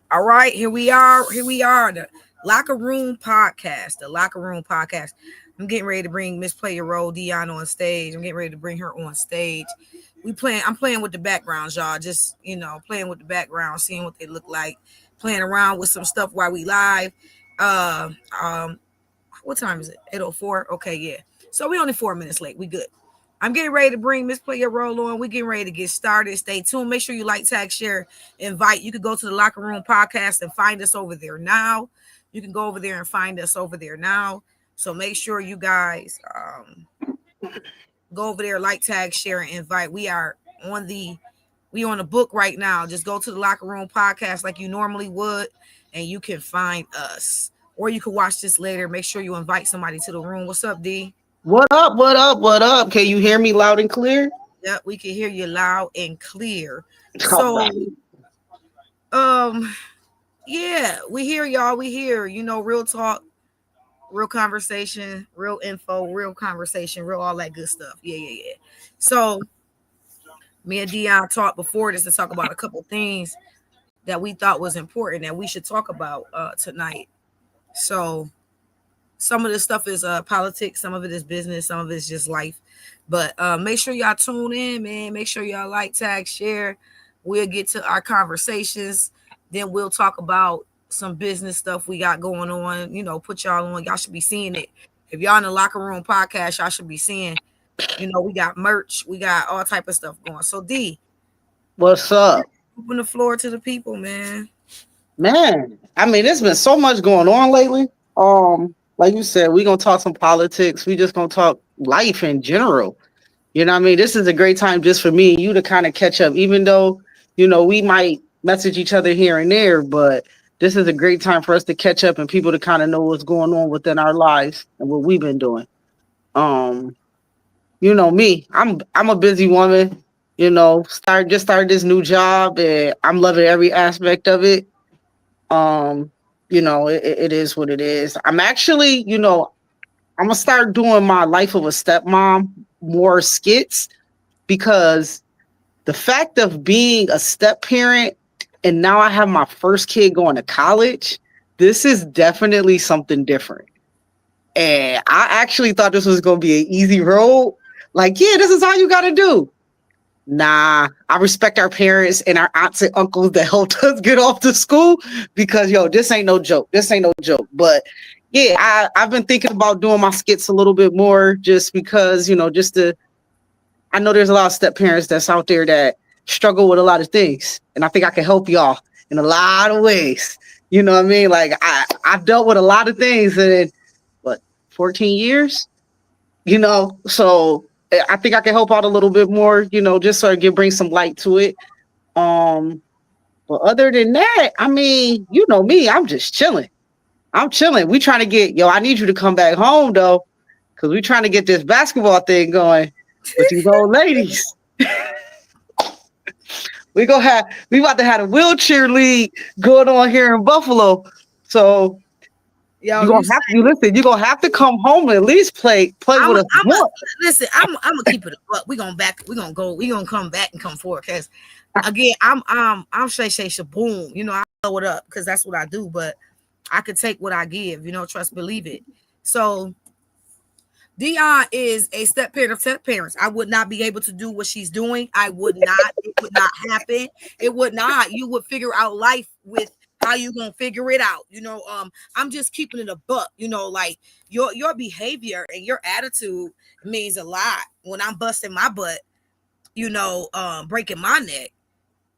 All right, here we are. Here we are. The Locker Room Podcast. The Locker Room Podcast. I'm getting ready to bring Miss Play Your Role Dion on stage. I'm getting ready to bring her on stage. I'm playing with the backgrounds, y'all. Just playing with the background, seeing what they look like, playing around with some stuff while we live. Uh, um, what time is it? 8:04. Okay, yeah. So we only 4 minutes late. We good. I'm getting ready to bring Miss Play Your Role on. We're getting ready to get started. Stay tuned. Make sure you like, tag, share, invite. You can go to the Locker Room Podcast and find us over there now. You can go over there and find us over there now. So make sure you guys go over there, like, tag, share, and invite. We on the book right now. Just go to the Locker Room Podcast like you normally would, and you can find us. Or you can watch this later. Make sure you invite somebody to the room. What's up, D? What up? What up? What up? Can you hear me loud and clear? Yep, we can hear you loud and clear. All So, right. um, yeah, we hear y'all. We hear, real talk, real conversation, real info, real conversation, real all that good stuff. Yeah, yeah, yeah. So, me and Dion talked before this to talk about a couple things that we thought was important that we should talk about tonight. So, some of this stuff is politics, some of it is business, some of it's just life. But make sure y'all tune in, man. Make sure y'all like, tag, share. We'll get to our conversations. Then we'll talk about some business stuff we got going on. Put y'all on. Y'all should be seeing it. If y'all in the Locker Room Podcast, y'all should be seeing. We got merch. We got all type of stuff going. So D, What's up? open the floor to the people, man. Man, I mean, there's been so much going on lately. Like you said, we're gonna talk some politics. We just gonna talk life in general. You know what I mean? This is a great time just for me and you to kind of catch up, even though, we might message each other here and there, but this is a great time for us to catch up and people to kind of know what's going on within our lives and what we've been doing. Um, you know me, I'm a busy woman, started this new job and I'm loving every aspect of it. Um, it is what it is. I'm actually, I'm gonna start doing my life of a stepmom more skits because the fact of being a step parent and now I have my first kid going to college, this is definitely something different. And I actually thought this was gonna be an easy road. Like, yeah, this is all you gotta do. Nah, I respect our parents and our aunts and uncles that helped us get off to school because this ain't no joke. This ain't no joke. But yeah, I've been thinking about doing my skits a little bit more just because, I know there's a lot of step parents that's out there that struggle with a lot of things. And I think I can help y'all in a lot of ways. You know what I mean? Like I've dealt with a lot of things in 14 years, so I think I can help out a little bit more, just so I can bring some light to it. But other than that, I mean, you know me, I'm just chilling. I'm chilling. We trying to I need you to come back home though, because we trying to get this basketball thing going with these old ladies. we about to have a wheelchair league going on here in Buffalo. So Yo, you're gonna have to come home and at least play with us more. Listen, I'm gonna keep it up. We're gonna come back and come forward. Cause again, I'm Shay Shaboom. I blow it up because that's what I do, but I could take what I give, trust, believe it. So Dion is a step parent of step parents. I would not be able to do what she's doing. I would not. It would not happen. It would not. You would figure out life with how you gonna figure it out. I'm just keeping it a buck. Like your behavior and your attitude means a lot when I'm busting my butt. Breaking my neck.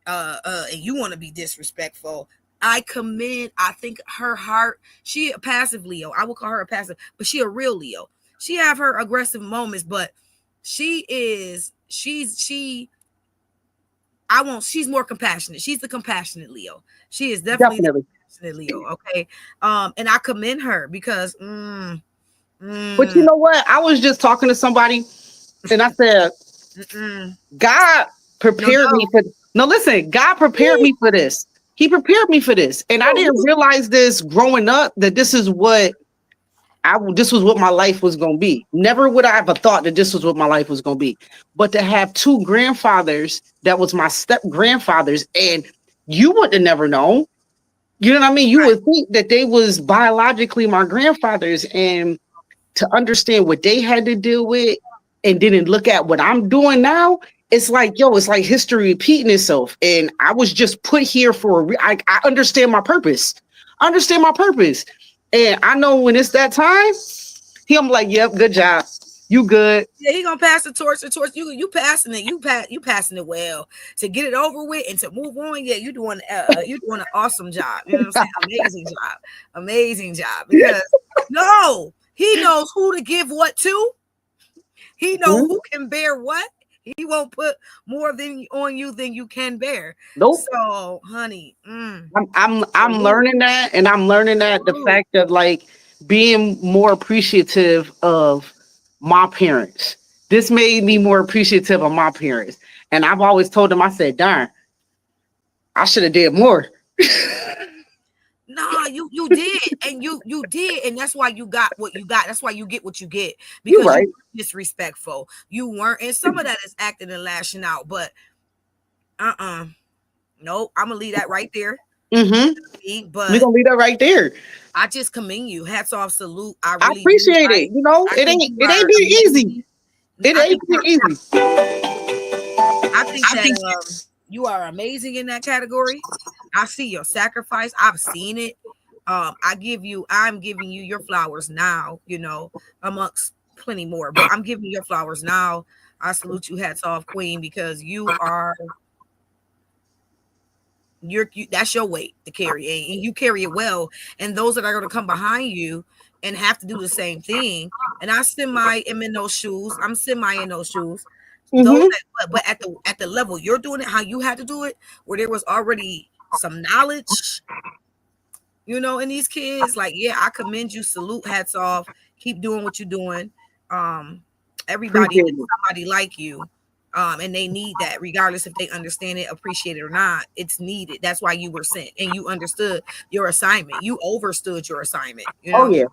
And you want to be disrespectful. I commend. I think her heart. She a passive Leo. I would call her a passive, but she a real Leo. She have her aggressive moments, but she's more compassionate. She's the compassionate Leo. She is definitely the compassionate Leo. Okay. And I commend her because But you know what? I was just talking to somebody and I said, God prepared me for God prepared me for this. He prepared me for this. And I didn't realize this growing up that this was what my life was going to be. Never would I have thought that this was what my life was going to be. But to have two grandfathers that was my step grandfathers, and you would have never known. You know what I mean? You Right. would think that they was biologically my grandfathers, and to understand what they had to deal with, and then look at what I'm doing now, it's like, yo, it's like history repeating itself. And I was just put here for I understand my purpose. I understand my purpose. And I know when it's that time, I'm like, yep, good job. You good. Yeah, he gonna pass the torch. The torch. You passing it. You passing it well to get it over with and to move on. Yeah, you doing an awesome job. You know what I'm saying? Amazing job. Because no, he knows who to give what to. He know who can bear what. He won't put more than on you than you can bear. Nope. So, honey, I'm learning that, and I'm learning that the fact of like being more appreciative of my parents. This made me more appreciative of my parents. And I've always told them, I said, darn, I should have did more. nah, you did, and you did, and that's why you got what you got. That's why you get what you get, because You're right. you weren't disrespectful. You weren't, and some of that is acting and lashing out, but nope, I'm gonna leave that right there. Mm-hmm. But We're gonna leave that right there. I just commend you. Hats off, salute. I I really do. appreciate it. You know, I it think ain't you it are ain't been easy. amazing. It I ain't think been easy. I think that you are amazing in that category. I see your sacrifice. I've seen it. I'm giving you your flowers now, amongst plenty more, but I'm giving you your flowers now. I salute you, hats off, queen, because that's your weight to carry, and you carry it well. And those that are going to come behind you and have to do the same thing. And I am in those shoes. I'm semi in those shoes. Those Mm-hmm. but at the level you're doing it, how you had to do it, where there was already some knowledge, in these kids. Like, yeah, I commend you. Salute, hats off. Keep doing what you're doing. Everybody Appreciate needs it. somebody like you. And they need that, regardless if they understand it, appreciate it or not. It's needed. That's why you were sent, and you understood your assignment. You overstood your assignment. Oh yeah.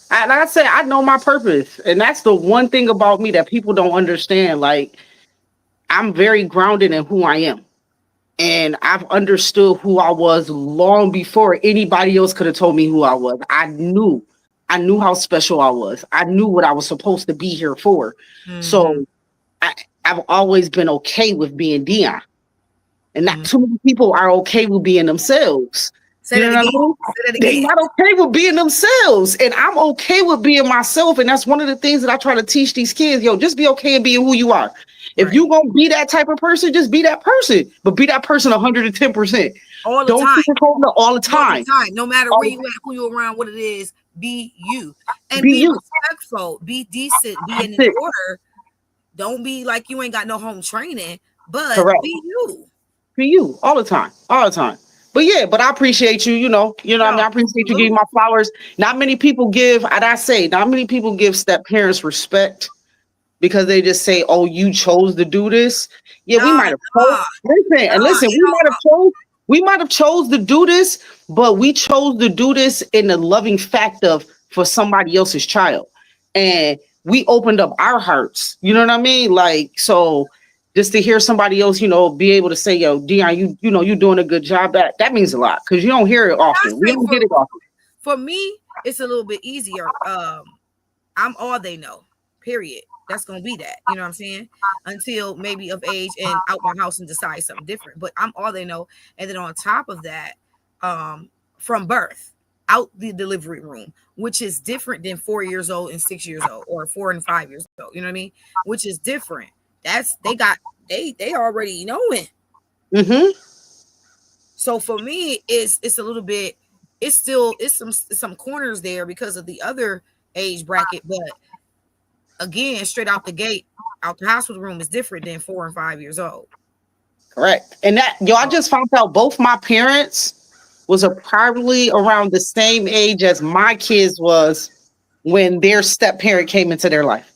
And like I said, I know my purpose. And that's the one thing about me that people don't understand. Like, I'm very grounded in who I am. And I've understood who I was long before anybody else could have told me who I was. I knew how special I was. I knew what I was supposed to be here for. Mm-hmm. So I, I've always been okay with being Dion. And not Mm-hmm. too many people are okay with being themselves. Say You that know what I again. mean? Say that They again. not okay with being themselves. And I'm okay with being myself. And that's one of the things that I try to teach these kids. Yo, just be okay and being who you are. If Right. you gonna be that type of person, just be that person. But be that person 110%. All the Don't time. sugarcoat it all the All the time. time. No matter All where the you at, who you around, what it is, be you. And Be be you. respectful, be decent, be That's in it. order. Don't be like you ain't got no home training, but Correct. be you. Be you all the time. All the time. But yeah, but I appreciate you, what I mean, Yo, I appreciate you giving salute. my flowers. Not many people give, and I say, not many people give step parents respect because they just say, "Oh, you chose to do this." Yeah, we Nah, might have chose. nah, Listen, and nah. listen, we might have chose to do this, but we chose to do this in the loving fact of for somebody else's child. And we opened up our hearts. You know what I mean? Like, so just to hear somebody else, be able to say, "Yo, Dion, you doing a good job." That means a lot because you don't hear it I often. We say don't get it often. for me, it's a little bit easier. I'm all they know. Period. That's gonna be that. You know what I'm saying? Until maybe of age and out my house and decide something different. But I'm all they know. And then on top of that, from birth, out the delivery room, which is different than 4 years old and 6 years old, or 4 and 5 years old. You know what I mean? Which is different. That's they already knowing. Mm-hmm. So for me, it's a little bit. It's some corners there because of the other age bracket, but again, straight out the gate, out the hospital room is different than 4 and 5 years old. Correct. And I just found out both my parents was probably around the same age as my kids was when their step parent came into their life.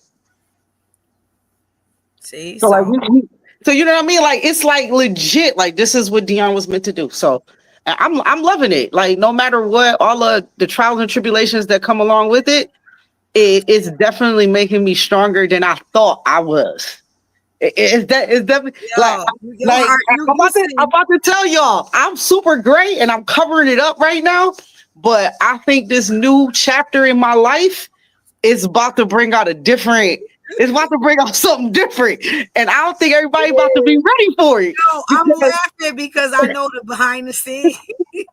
See, So like so so you know what I mean? Like it's like legit. Like this is what Dion was meant to do. So I'm loving it. Like no matter what, all of the trials and tribulations that come along with it, it's definitely making me stronger than I thought I was. It's definitely Yo, your like heart, you I'm sing. about to tell y'all, I'm super great and I'm covering it up right now. But I think this new chapter in my life is about to bring out it's about to bring out something different. And I don't think everybody about to be ready for it. Yo, I'm Because laughing because I know the behind the scenes. Yo,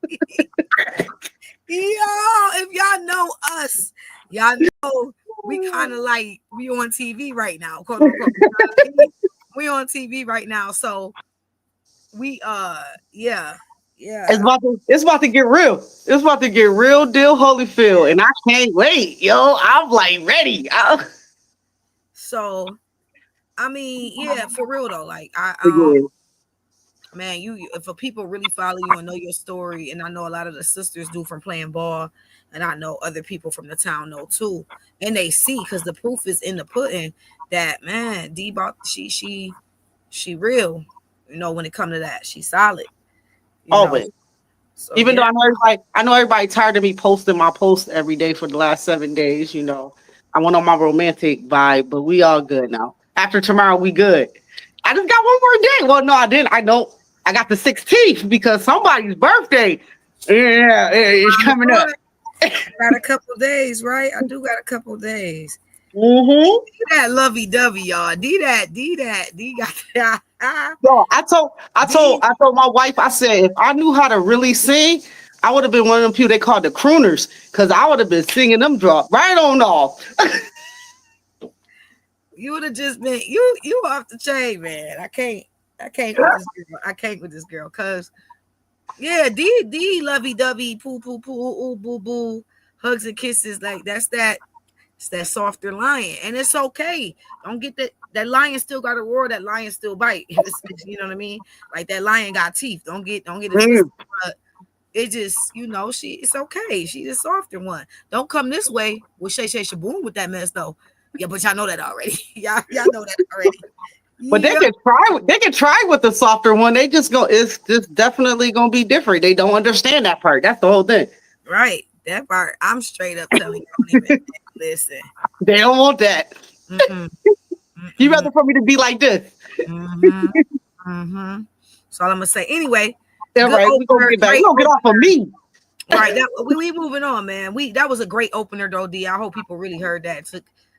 if y'all know us, y'all know we kind of like we on TV right now, quote unquote. You know what I mean? We on TV right now, so we yeah, yeah. it's about to get real. It's about to get real deal Holyfield. And I can't wait, yo. I'm like ready. So I mean, yeah, for real though. Like Yeah. man, if people really follow you and know your story, and I know a lot of the sisters do from playing ball, and I know other people from the town know too, and they see because the proof is in the pudding that man, D bought she real, when it come to that, she solid, you know. Always. So Even though yeah, I know everybody tired of me posting my posts every day for the last 7 days, I went on my romantic vibe, but we all good now. After tomorrow, we good. I just got one more day. Well, no, I didn't. I know I got the 16th because somebody's birthday. Yeah, it's coming up. got a couple days, right? I do got a couple days. Mm-hmm. That lovey dovey, y'all. D got that. So I told I told D. I told my wife, I said if I knew how to really sing, I would have been one of them people they call the crooners, because I would have been singing them drop right on off. You would have just been you off the chain, man. I can't with this girl. I can't with this girl. Cause yeah, D lovey dovey, poo poo poo, ooh, boo boo, hugs and kisses. Like it's that softer lion. And it's okay. Don't get that lion still got a roar, that lion still bite. You know what I mean? Like that lion got teeth. Don't get it twisted. Mm. But it just, it's okay. She's the softer one. Don't come this way with Shay Shaboom with that mess though. Yeah, but y'all know that already. y'all know that already. But Yeah, they can try with the softer one. They just go it's just definitely gonna be different. They don't understand that part. That's the whole thing. right. That part, I'm straight up telling you, don't even listen. They don't want that. Mm-mm, You mm-mm, rather for me to be like this. mm-hmm, mm-hmm. That's all I'm gonna say. Anyway, Yeah, good right. We're gonna opener, get back. We're great gonna get off of opener. me. Right. We moving on, man. That was a great opener though, D. I hope people really heard that,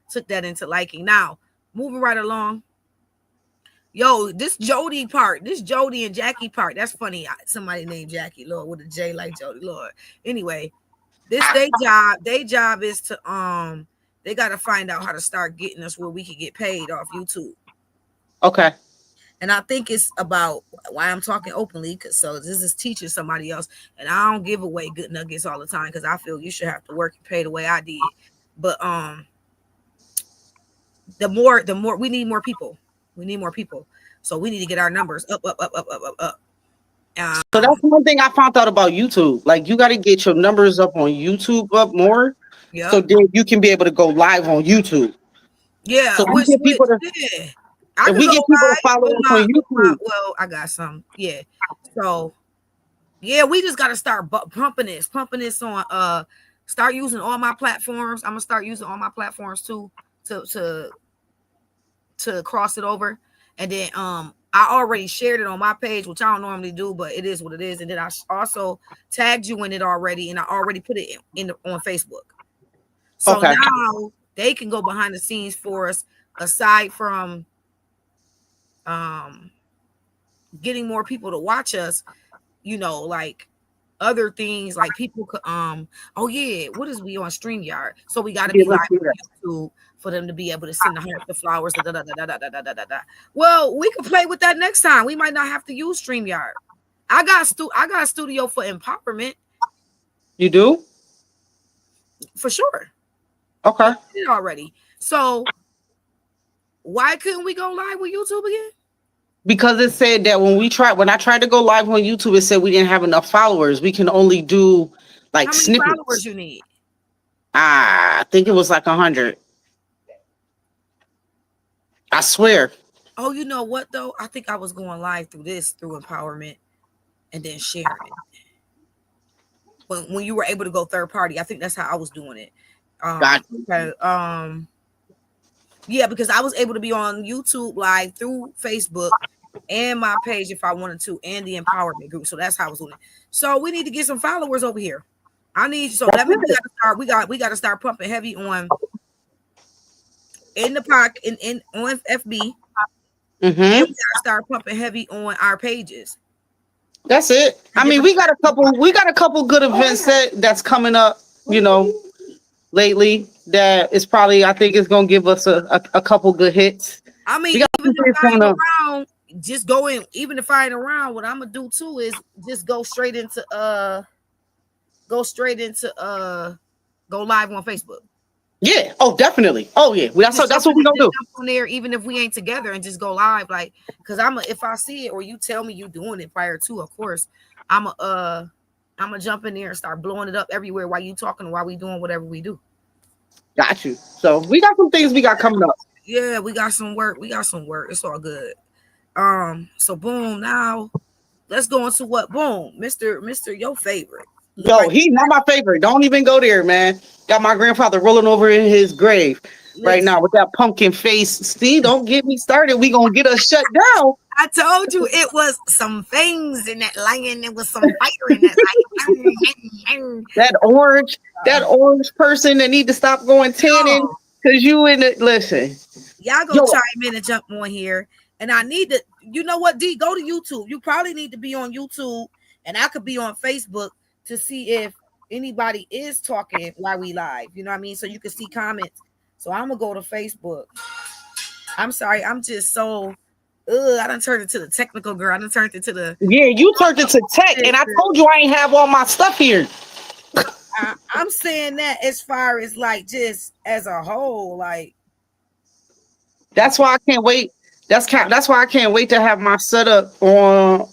took that into liking. Now, moving right along. Yo, this Jody and Jackie part, that's funny. Somebody named Jackie, Lord, with a J like Jody, Lord. Anyway, this they job is to they got to find out how to start getting us where we could get paid off YouTube. Okay. And I think it's about why I'm talking openly, because so this is teaching somebody else. And I don't give away good nuggets all the time because I feel you should have to work and pay the way I did. But the more we need more people. We need more people. So we need to get our numbers up, up, up, up, up, up, up. So that's one thing I found out about YouTube. Like you gotta get your numbers up on YouTube up more. So Yep. then you can be able to go live on YouTube. Yeah, So if we get people to yeah. I if could we go get people to live follow us on YouTube. well, I got some. Yeah. So yeah, we just gotta start pumping this on start using all my platforms. I'm gonna start using all my platforms too to cross it over. And then I already shared it on my page, which I don't normally do, but it is what it is. And then I also tagged you in it already, and I already put it on Facebook. So Okay. now they can go behind the scenes for us, aside from um getting more people to watch us, like other things, like people could oh yeah, what is we on StreamYard? So we gotta Yeah, be live let's do that. on YouTube for them to be able to send the heart, the flowers, da, da, da, da, da, da, da, da, da, da. Well, we can play with that next time. We might not have to use StreamYard. I got a studio for empowerment You do? for sure. Okay. I did it already. So why couldn't we go live with YouTube again? Because it said that when I tried to go live on YouTube, it said we didn't have enough followers. We can only do like How many followers snippets. you need? I think it was like 100. I swear. Oh, you know what though? I think I was going live through empowerment and then sharing it. When you were able to go third party, I think that's how I was doing it. God. Okay. Yeah, because I was able to be on YouTube live through Facebook and my page if I wanted to, and the empowerment group. So that's how I was doing it. So we need to get some followers over here. I need so That's that means we it. got to start. We got to start pumping heavy on in the park in on FB, and we Mm-hmm. got to start pumping heavy on our pages That's it. and I mean, different. we got a couple good events that's coming up, you know, lately that is probably I think is gonna give us a couple good hits. I We mean, got even some if things I coming ain't up. around, just going. Even if I ain't around, what I'm gonna do too is just go straight into go live on Facebook. Yeah. Oh, definitely. Oh yeah. That's what we gonna Just do. jump on there, even if we ain't together, and just go live. Like, cause if I see it or you tell me you doing it prior to, of course, I'm a I'm gonna jump in there and start blowing it up everywhere while you talking, while we doing whatever we do. Got you. So we got some things we got coming up. Yeah, we got some work. We got some work. It's all good. So boom. Now let's go into what boom, Mister, your favorite. Look Yo, like he's not my favorite. Don't even go there, man. Got my grandfather rolling over in his grave right listen. now with that pumpkin face. See, don't get me started. We gonna get us shut down. I told you it was some things in that lion. There was some fire in that lion. That orange person that need to stop going tanning Yo, because you in it. Listen, y'all go yo, chime in and jump on here. And I need to, you know what, D, go to YouTube. You probably need to be on YouTube, and I could be on Facebook to see if anybody is talking while we live. You know what I mean? So you can see comments. So I'm gonna go to Facebook. I'm sorry, I'm just so I done turned into the technical girl. I done turned into the yeah, you turned it to tech, and I told you I ain't have all my stuff here. I'm saying that as far as like just as a whole, like That's why I can't wait. That's why I can't wait to have my setup on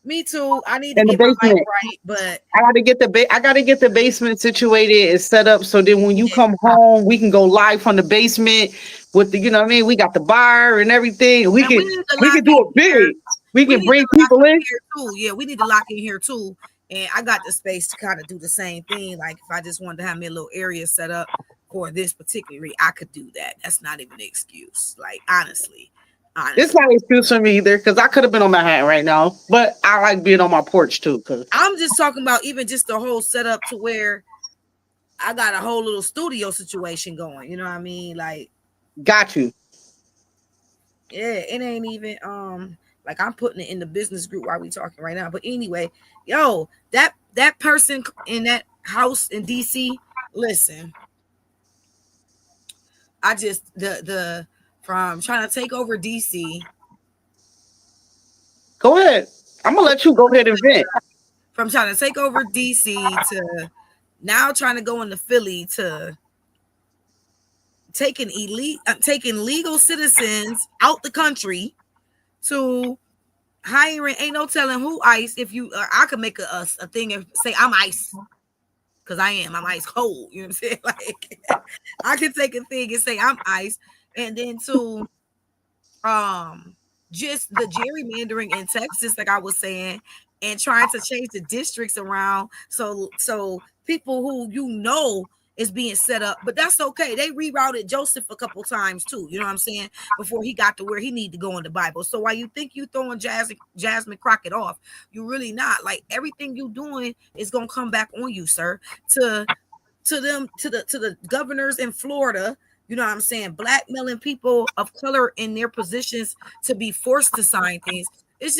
me too. I need to in the get my mic basement. right, but I gotta get the basement situated and set up so then when you yeah. come home, we can go live from the basement with the, you know what I mean? We got the bar and everything. We And we can need to we lock can do in it here. big. We We can need to bring lock people in in. here too. Yeah, we need to lock in here too. And I got the space to kind of do the same thing. Like if I just wanted to have me a little area set up for this particularly, I could do that. That's not even an excuse. Like honestly, It's honestly. not an excuse for me either because I could have been on Manhattan right now, but I like being on my porch too. Cause I'm just talking about even just the whole setup to where I got a whole little studio situation going. You know what I mean? Like got you. yeah, it ain't even like I'm putting it in the business group while we talking right now. But anyway, yo, that person in that house in DC, listen, I just the from trying to take over DC, Go ahead. I'm gonna let you go ahead and vent. from trying to take over DC to now trying to go into Philly to taking legal citizens out the country to hiring ain't no telling who ICE. If you I could make a thing and say I'm ICE because I'm ice cold. You know what I'm saying? Like I can take a thing and say I'm ice, and then to um just the gerrymandering in Texas, like I was saying, and trying to change the districts around so people who is being set up, but that's okay. They rerouted Joseph a couple times too. You know what I'm saying? Before he got to where he need to go in the Bible. So while you think you throwing Jasmine Crockett off, you really not. Like everything you doing is gonna come back on you, sir. To the governors in Florida, you know what I'm saying, blackmailing people of color in their positions to be forced to sign things. It's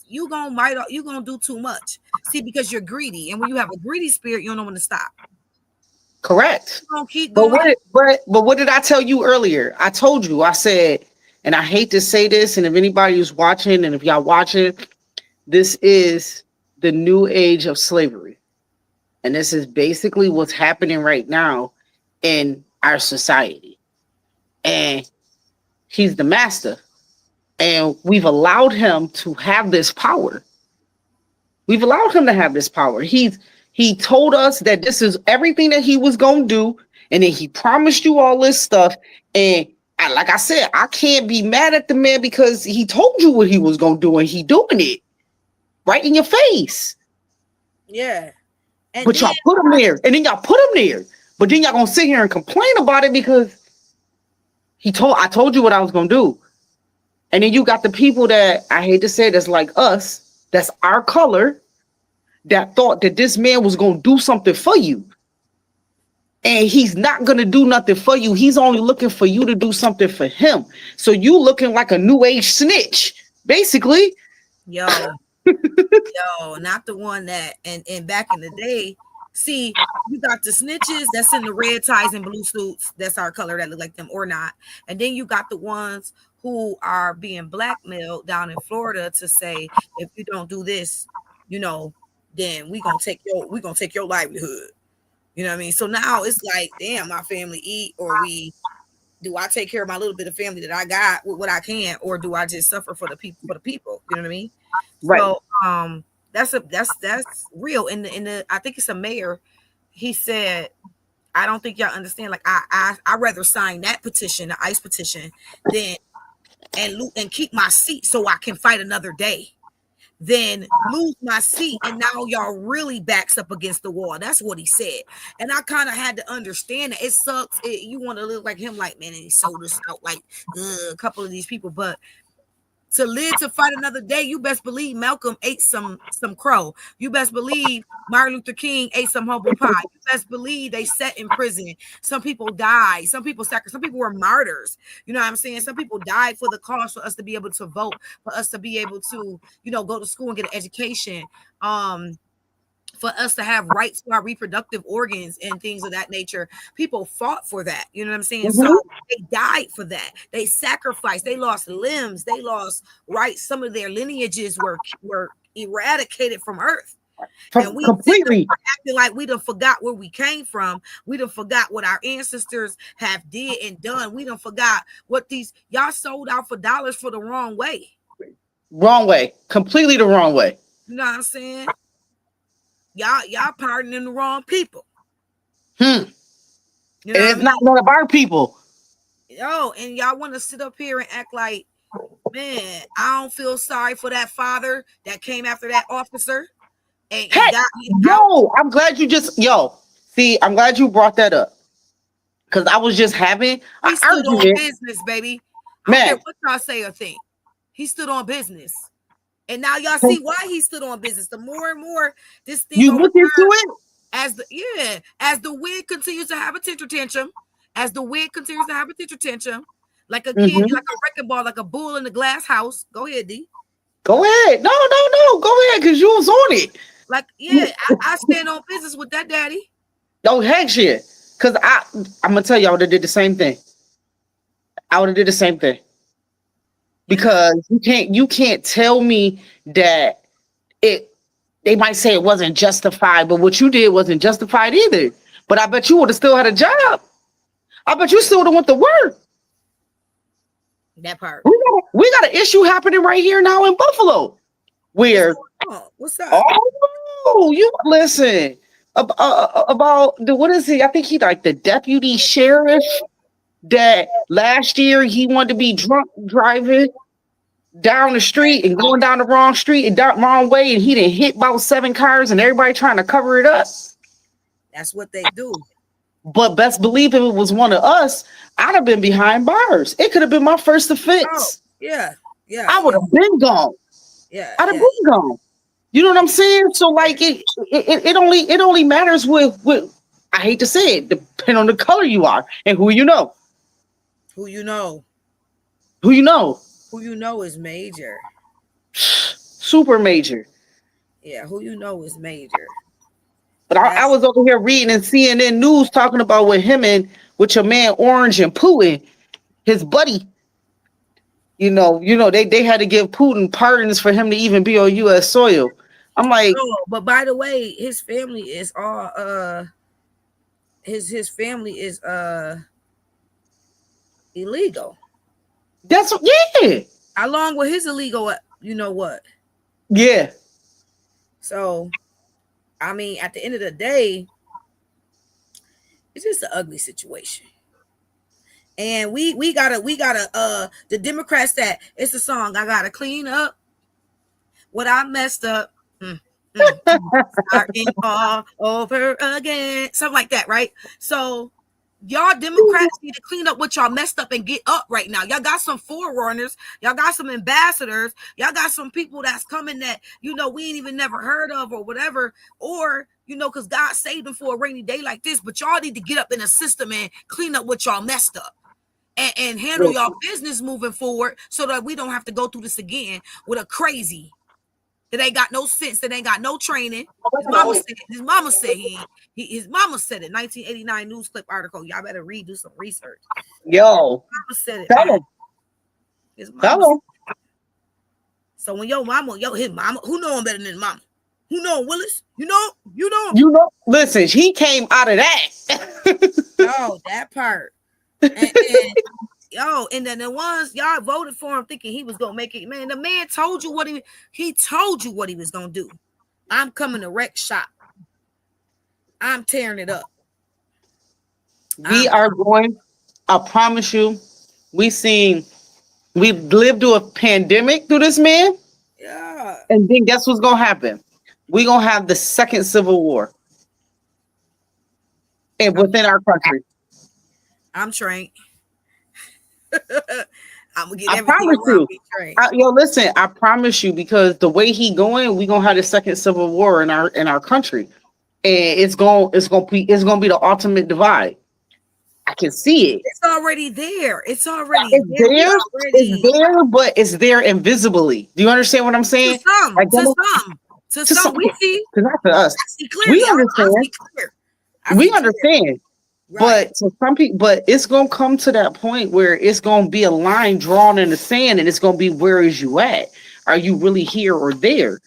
you gonna do too much. See, because you're greedy, and when you have a greedy spirit, you don't know when to stop. Correct. You're gonna keep But going. what did I tell you earlier? I told you, I said, and I hate to say this, and if anybody who's watching, and if y'all watching, this is the new age of slavery. And this is basically what's happening right now in our society. And he's the master. And we've allowed him to have this power. We've allowed him to have this power. He told us that this is everything that he was gonna do, and then he promised you all this stuff. And like I said, I can't be mad at the man because he told you what he was gonna do, and he doing it right in your face. Yeah. And But then y'all put him there, and then y'all put him there. But then y'all gonna sit here and complain about it because I told you what I was gonna do. And then you got the people that I hate to say that's like us, that's our color, that thought that this man was gonna do something for you. And he's not gonna do nothing for you. He's only looking for you to do something for him. So you looking like a new age snitch, basically. Yo, yo, not the one that and back in the day. See, you got the snitches that's in the red ties and blue suits. That's our color that look like them or not. And then you got the ones who are being blackmailed down in Florida to say, if you don't do this, you know, then we gonna take your livelihood. You know what I mean? So now it's like, damn, my family eat, or do I take care of my little bit of family that I got with what I can, or do I just suffer for the people? You know what I mean? Right. So that's real. In the I think it's a mayor. He said, I don't think y'all understand. Like I rather sign that petition, the ICE petition, than and keep my seat so I can fight another day, then lose my seat. And now y'all really backs up against the wall. That's what he said. And I kind of had to understand that it sucks. You want to live like him, like, man, and he sold us out like a couple of these people. But to live to fight another day, you best believe Malcolm ate some crow. You best believe Martin Luther King ate some humble pie. You best believe they sat in prison. Some people died. Some people sacrificed. Some people were martyrs. You know what I'm saying? Some people died for the cause, for us to be able to vote, for us to be able to, go to school and get an education. For us to have rights to our reproductive organs and things of that nature. People fought for that. You know what I'm saying? Mhm. So they died for that. They sacrificed. They lost limbs. They lost rights. Some of their lineages were eradicated from earth. And we Completely. acting like we done forgot where we came from. We done forgot what our ancestors have did and done. We done forgot what y'all sold out for dollars for the wrong way. Wrong way. Completely the wrong way. You know what I'm saying? Y'all pardoning the wrong people. Hmm. You know And what I it's mean? not none of our people. And y'all want to sit up here and act like, man, I don't feel sorry for that father that came after that officer and Hey, got me out. I'm glad you see, I'm glad you brought that up. Because I was just having an He stood on argument. business, baby. I don't care Man, what y'all say or think. He stood on business. And now y'all see why he stood on business. The more and more this thing you over look into it. as the wig continues to have a tantrum, like a kid, Mhm. like a wrecking ball, like a bull in the glass house. Go ahead, D. Go ahead. No, no, no. Go ahead, because you was on it. Like, yeah, I stand on business with that, daddy. No heck shit. Because I'm gonna tell you, I would have did the same thing. I would have did the same thing. Yeah. Because you can't tell me that it they might say it wasn't justified, but what you did wasn't justified either. But I bet you would have still had a job. I bet you still would have went to work. That part. We got an issue happening right here now in Buffalo. What's Where going on? What's up? oh you listen about the what is he? I think he like the deputy sheriff that last year he wanted to be drunk driving down the street and going down the wrong street and down wrong way, and he didn't hit about 7 cars and everybody trying to cover it up. That's what they do. But best believe if it was one of us, I'd have been behind bars. It could have been my first Oh, offense. yeah. Yeah. I would Yeah. have been gone. Yeah. I'd have Yeah. been gone. You know what I'm saying? So like it only matters with I hate to say it, depending on the color you are and who you know. Who you know? Who you know. Who you know is major. Super major. Yeah, who you know is major. But I That's was over here reading in CNN news talking about with your man Orange and Putin, his buddy. They had to give Putin pardons for him to even be on U.S. soil. I'm like, oh, but by the way, his family is all his family is illegal. that's yeah, Along with his illegal, you know what? yeah. So I mean, at the end of the day, it's just an ugly situation. And we gotta the Democrats that it's a song, I gotta clean up what I messed up. Starting all over again. Something like that, right? So Y'all Democrats need to clean up what y'all messed up and get up right now. Y'all got some forerunners. Y'all got some ambassadors. Y'all got some people that's coming that, we ain't even never heard of or whatever. Or, because God saved them for a rainy day like this. But y'all need to get up in the system and clean up what y'all messed up. And handle y'all business moving forward so that we don't have to go through this again with a crazy that ain't got no sense, that ain't got no training. His mama said his mama said it. 1989 news clip article. Y'all better do some research. Yo, His mama said it. Tell him. His mama Tell him. So when his mama, who know him better than mama? Who know him, Willis? You know. Listen, he came out of that. Oh, that part. And then the ones y'all voted for him thinking he was gonna make it. Man, the man told you what he told you what he was gonna do. I'm coming to wreck shop. I'm tearing it up. We are going. I promise you. We've lived through a pandemic through this man. Yeah. And then guess what's gonna happen? We're gonna have the second civil war. And within our country. I'm trained. I'm gonna get I everything promise around you. me trained. Listen, I promise you, because the way he going, we're gonna have the second civil war in our country. And it's gonna be the ultimate divide. I can see it. It's already there. It's already It's there. there. It's there, but it's there invisibly. Do you understand what I'm saying? To some, we see. Not to us. I see clearly. We understand. I see clear. We understand. Right. But to some people, it's gonna come to that point where it's gonna be a line drawn in the sand, and it's gonna be, where is you at? Are you really here or there?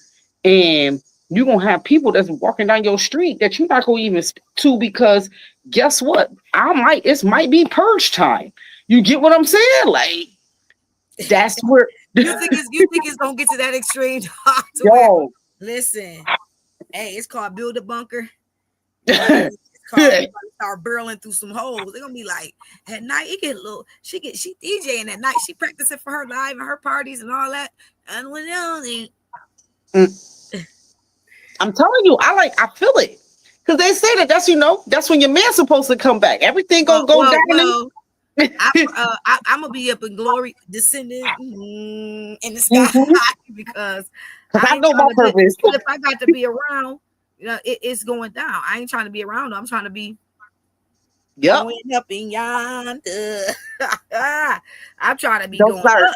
And you're gonna have people that's walking down your street that you're not gonna even speak to, because guess what? It might be purge time. You get what I'm saying? Like, that's where you think it's gonna get to that extreme yo. Listen, hey, it's called build a bunker. It's called start burrowing through some holes. They're gonna be like, at night it get a little. She DJing at night. She practicing for her live and her parties and all that. And when I'm telling you, I feel it, because they say that's when your man's supposed to come back. Everything gonna go down. Well, I'm gonna be up in glory, descending in the sky, because I know my purpose. If I got to be around, it's going down. I ain't trying to be around. I'm trying to be going up in yonder. I'm trying to be going up.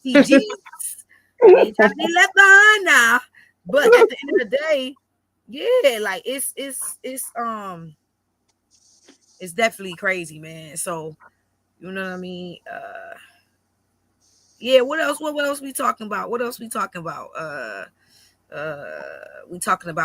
See Jesus. I ain't trying to be left behind now. But at the end of the day, yeah, like it's definitely crazy, man. So, you know what I mean? Yeah, what else we talking about? We talking about,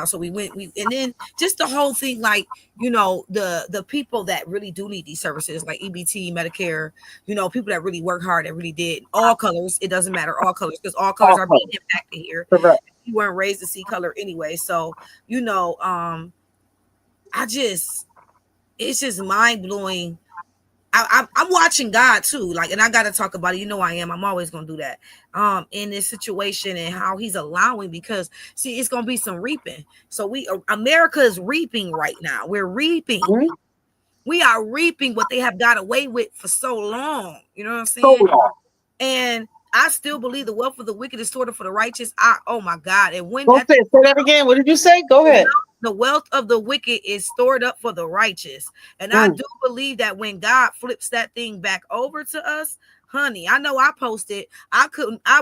so and then just the whole thing, like, the people that really do need these services, like EBT, Medicare, people that really work hard, that really did all colors. It doesn't matter, all colors, because all colors are being impacted here. Correct. You weren't raised to see color anyway. So, it's just mind blowing. I'm watching God too, like, and I got to talk about it. I am. I'm always gonna do that. In this situation and how He's allowing, because see, it's gonna be some reaping. So America is reaping right now. We're reaping. Mm-hmm. We are reaping what they have got away with for so long. You know what I'm saying? So long. And I still believe the wealth of the wicked is stored up for the righteous. Oh my God! And when say that again. What did you say? Go ahead. The wealth of the wicked is stored up for the righteous. And I do believe that when God flips that thing back over to us, honey, I know I posted, I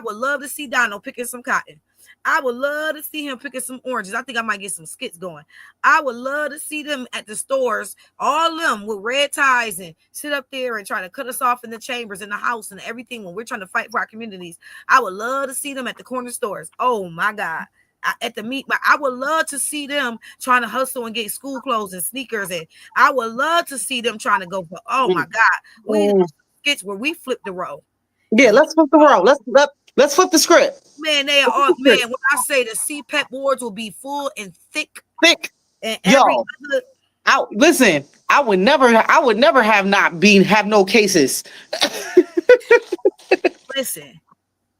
would love to see Donald picking some cotton. I would love to see him picking some oranges. I think I might get some skits going. I would love to see them at the stores, all of them with red ties, and sit up there and try to cut us off in the chambers, in the house, and everything when we're trying to fight for our communities. I would love to see them at the corner stores. Oh my God. At the meat, I would love to see them trying to hustle and get school clothes and sneakers, and I would love to see them trying to go for. Oh my God, we skits where we flip the role. Yeah, let's flip the role. Let's flip the script. Man, they are all, man. When I say the CPEP boards will be full and thick, and listen, I would never have no cases. Listen,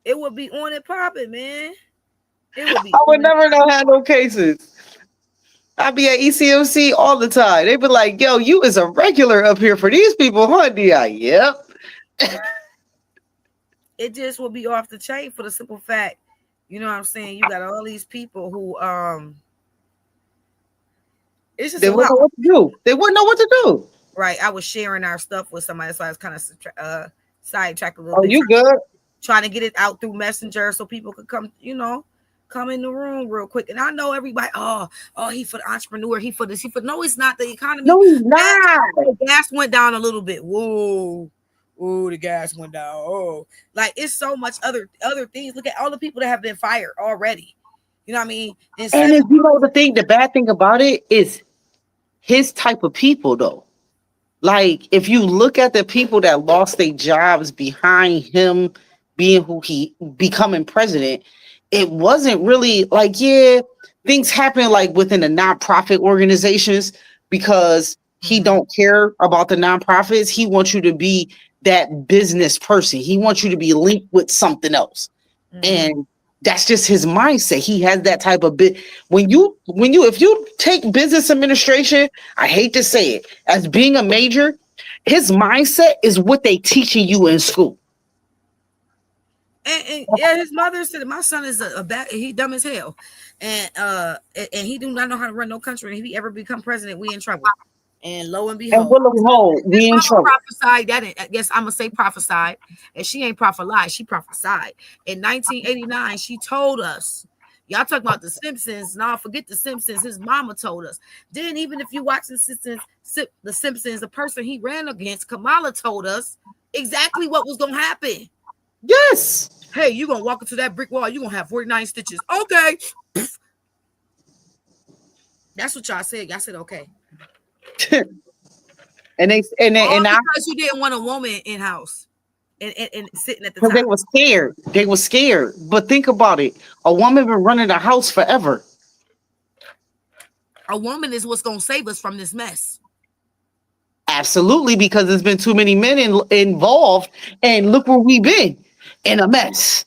it would be on and popping, man. I would never have no cases. I be at ECMC all the time. They be like, yo, you is a regular up here for these people, huh, D.I.? Yep. It just will be off the chain for the simple fact, you know what I'm saying? You got all these people who it's just They a wouldn't lot. know what to do. They wouldn't know what to do. Right. I was sharing our stuff with somebody, so I was kind of sidetracked a little Oh, bit, you good? trying to get it out through Messenger so people could come, come in the room real quick. And I know everybody, he for the entrepreneur, he for this, he for no, it's not the economy. No, he's not. Gas went down a little bit. Whoa. Oh, the gas went down. Oh, like it's so much other things. Look at all the people that have been fired already. You know what I mean? And if you know the bad thing about it is his type of people though. Like if you look at the people that lost their jobs behind him being who he becoming president, it wasn't really like, yeah, things happen like within the nonprofit organizations because he don't care about the nonprofits. He wants you to be that business person. He wants you to be linked with something else. And that's just his mindset. He has that type of bit. If you take business administration, I hate to say it, as being a major, his mindset is what they teaching you in school. And yeah, his mother said my son is a bad, he dumb as hell, and he do not know how to run no country. And if he ever become president, we in trouble. And lo and behold, we in trouble. Prophesied that. I guess I'm gonna say prophesied, and she ain't prophesied. She prophesied in 1989. She told us, y'all talking about the Simpsons. No, forget the Simpsons. His mama told us. Then even if you watch the Simpsons, the person he ran against, Kamala, told us exactly what was gonna happen. Yes. Hey, you gonna walk into that brick wall? You gonna have 49 stitches? Okay. That's what y'all said. Y'all said okay. and because you didn't want a woman in house and sitting at the top. They were scared. They were scared. But think about it. A woman been running a house forever. A woman is what's gonna save us from this mess. Absolutely, because there's been too many men involved, and look where we've been, in a mess.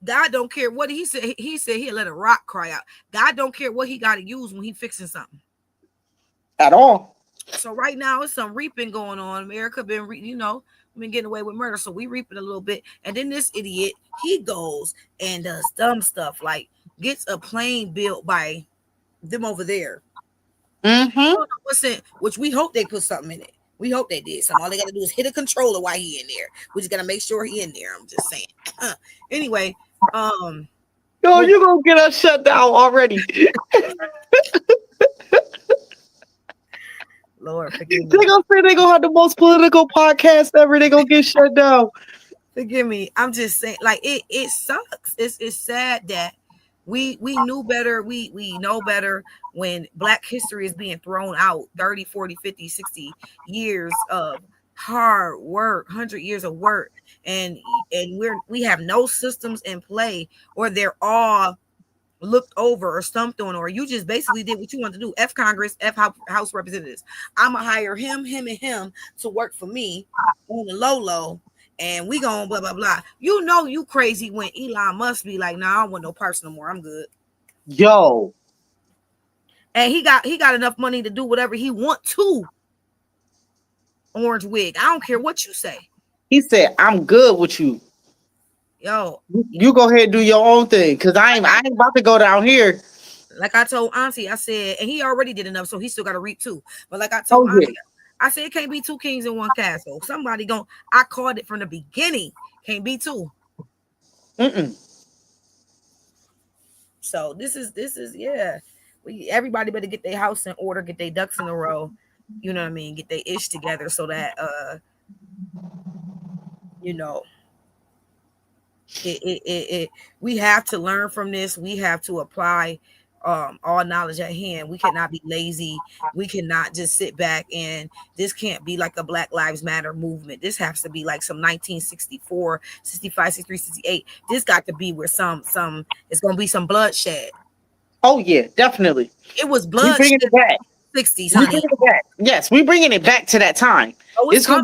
God don't care what he said. He said he'll let a rock cry out. God don't care what he got to use when he fixing something. At all. So right now it's some reaping going on. America been, been getting away with murder, so we reaping a little bit. And then this idiot, he goes and does dumb stuff like gets a plane built by them over there. Which we hope they put something in it. We hope they did something. All they got to do is hit a controller while he in there. We just got to make sure he in there. I'm just saying. Anyway, yo, you gonna get us shut down already? Lord, forgive me. They gonna say they gonna have the most political podcast ever. They gonna get shut down. Forgive me. I'm just saying, like it sucks. It's sad that we knew better. We know better when Black history is being thrown out 30, 40, 50, 60 years of hard work, 100 years of work, and we have no systems in play, or they're all looked over or stumped on, or you just basically did what you want to do. F Congress, F House Representatives. I'm gonna hire him and him to work for me on the low, and we gonna blah blah blah. You crazy when Elon Musk be like, nah, I don't want no parts no more. I'm good. Yo. And he got enough money to do whatever he want to. Orange wig. I don't care what you say. He said, I'm good with you. Yo, you go ahead and do your own thing, because I ain't about to go down here. Like I told Auntie, I said, and he already did enough, so he still got to reap too. But like I told Auntie, I said it can't be two kings in one castle. Somebody I called it from the beginning. Can't be two. So this is yeah. Everybody better get their house in order, get their ducks in a row. You know what I mean? Get their ish together so that we have to learn from this. We have to apply all knowledge at hand. We cannot be lazy. We cannot just sit back, and this can't be like a Black Lives Matter movement. This has to be like some 1964, 65, 63, 68. This got to be where it's going to be some bloodshed. Oh yeah, definitely. It was bloodshed. We bringing it back. 60s, honey. Yes, we bringing it back to that time. It's gonna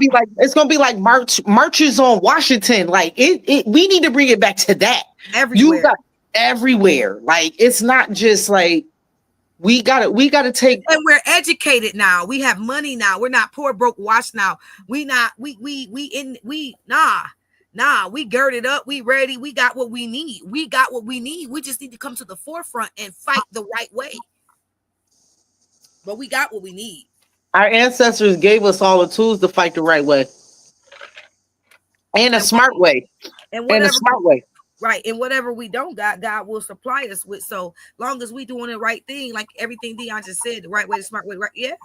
be like marches on Washington. Like it. We need to bring it back to that. Everywhere. Everywhere. Like it's not just like we gotta take. And we're educated now. We have money now. We're not poor, broke, washed now. We not nah. We girded up. We ready. We got what we need. We got what we need. We just need to come to the forefront and fight the right way. But we got what we need. Our ancestors gave us all the tools to fight the right way and a And smart way. and And a whatever smart way. right. And whatever we don't got, God will supply us with. So long as we doing the right thing, like everything Dion just said, the right way, the smart way, right? Yeah.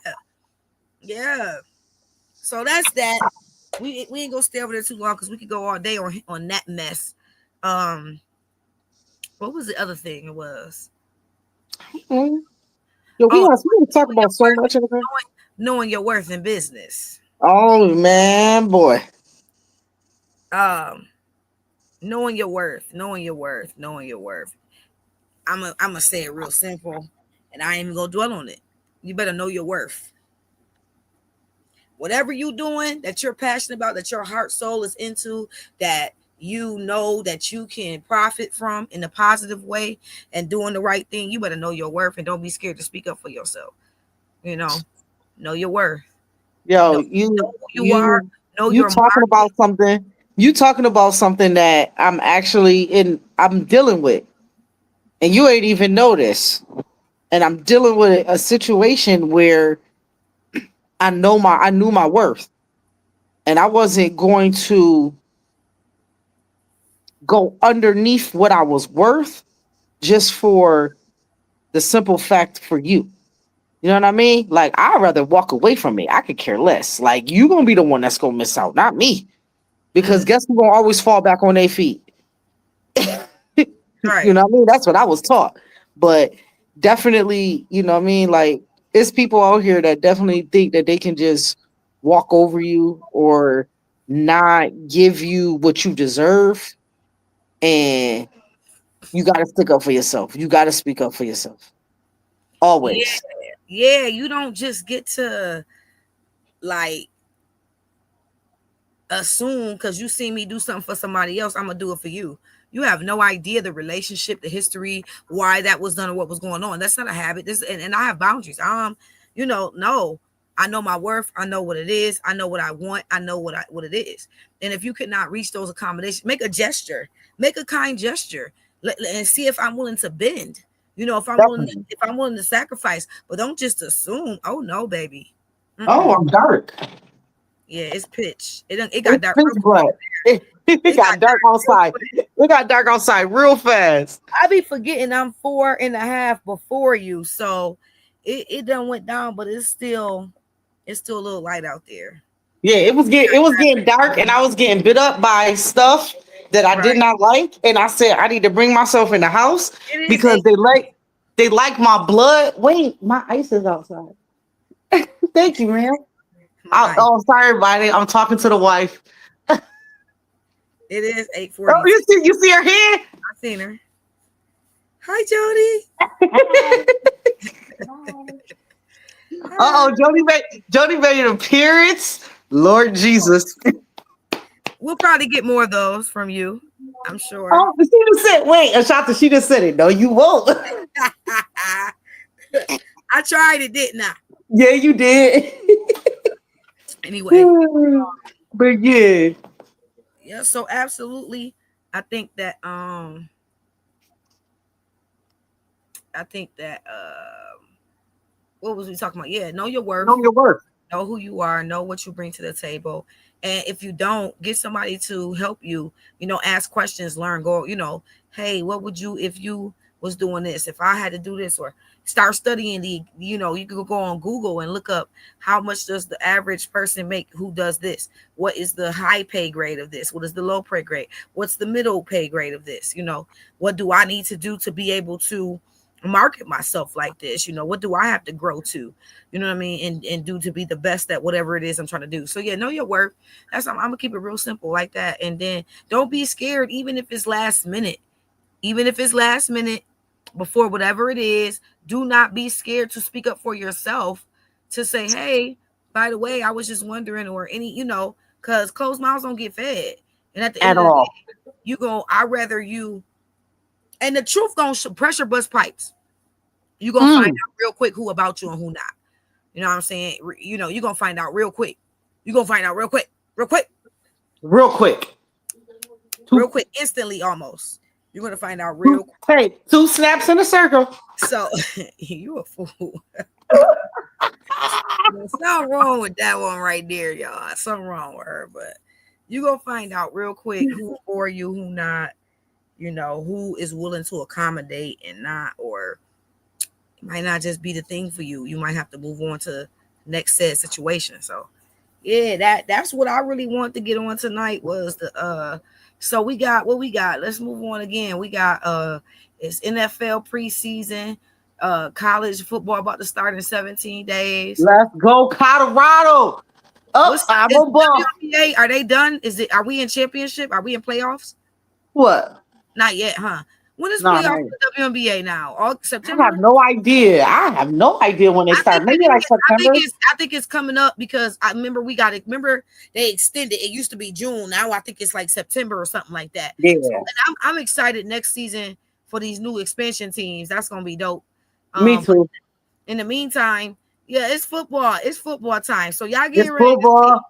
Yeah. So that's that. We ain't gonna stay over there too long because we could go all day on that mess. Um, what was the other thing? It was Mhm. Yo, oh, we talk about so much of it. knowing your worth in business. Oh man, boy. Um, knowing your worth, knowing your worth, knowing your worth. I'm gonna say it real simple, and I ain't even gonna dwell on it. You better know your worth. Whatever you doing that you're passionate about, that your heart soul is into, that you know that you can profit from in a positive way and doing the right thing, you better know your worth and don't be scared to speak up for yourself. You know your worth. Yo, Know who you are. Know you your talking market. about something. You talking about something that I'm dealing with. And you ain't even noticed. And I'm dealing with a situation where I knew my worth. And I wasn't going to go underneath what I was worth just for the simple fact for you. You know what I mean? Like I'd rather walk away from it. I could care less. Like you gonna be the one that's gonna miss out, not me. Because Mhm. guess who gonna always fall back on their feet? You Right. know what I mean? That's what I was taught. But definitely, you know what I mean? Like it's people out here that definitely think that they can just walk over you or not give you what you deserve. And you gotta stick up for yourself. You gotta speak up for yourself. Yeah. Always. Yeah. You don't just get to like assume because you see me do something for somebody else, I'm gonna do it for you. You have no idea the relationship, the history, why that was done, or what was going on. That's not a habit. This and I have boundaries. No, I know my worth. I know what it is. I know what I want. I know what it is. And if you could not reach those accommodations, make a gesture, make a kind gesture, and see if I'm willing to bend. Definitely. If I'm willing to sacrifice, but don't just assume. Oh no, baby. Oh, Mm-mm. I'm dark. Yeah, it's pitch. It got It's dark pitch real quick. black. It It got got dark dark real outside. quick. It got dark outside real fast. I be forgetting I'm 4.5 before you, so it done went down, but it's still a little light out there. Yeah, it was getting dark and I was getting bit up by stuff that I did Right. not like. And I said I need to bring myself in the house It is because they like my blood. Wait, my ice is outside. Thank you, man. my eye. Oh, sorry, everybody. I'm talking to the wife. It is Oh, 8:42. you see her here? I seen her. Hi, Jody. Hi. Uh-oh, Jody made an appearance. Lord Jesus. We'll probably get more of those from you, I'm sure. Oh, she just said, wait, Ashanta, she just said it. No, you won't. I tried it, didn't I? Yeah, you did. Anyway, But yeah. yeah. So absolutely, I think that I think that what was we talking about? Yeah, know your Know worth, your worth. know who you are, know what you bring to the table. And if you don't, get somebody to help you, ask questions, learn, go, hey, what would you if you was doing this, if I had to do this, or start studying you could go on Google and look up how much does the average person make who does this, what is the high pay grade of this, what is the low pay grade, what's the middle pay grade of this, what do I need to do to be able to market myself like this, what do I have to grow to, you know what I mean, and do to be the best at whatever it is I'm trying to do. So yeah, know your worth. I'm gonna keep it real simple like that. And then don't be scared, even if it's last minute, before whatever it is. Do not be scared to speak up for yourself, to say, hey, by the way, I was just wondering, or because closed mouths don't get fed. And at the end At of the all. day, I rather you, and the truth don't pressure bust pipes. You're gonna find out real quick who about you and who not. You know what I'm saying? You're gonna find out real quick. You're gonna find out real quick, real quick, instantly almost. You're gonna find out real quick. Hey, 2 snaps in a circle. So you a fool. There's something wrong with that one right there, y'all. Something wrong with her, but you're gonna find out real quick who for you, who not, who is willing to accommodate and not, or it might not just be the thing for you. You might have to move on to next said situation. So yeah, that's what I really wanted to get on tonight was the so we got what we got. Let's move on again. We got it's NFL preseason, college football about to start in 17 days. Let's go, Colorado. WNBA, are they done? Are we in championship? Are we in playoffs? What? Not yet, huh? When is playoffs for the WNBA now? All September? I have no idea when they start. Maybe like September. I think it's coming up because I remember they extended. It used to be June. Now I think it's like September or something like that. Yeah. So, and I'm excited next season for these new expansion teams. That's gonna be dope. Me too. In the meantime, yeah, it's football. It's football time. So y'all get ready. Football.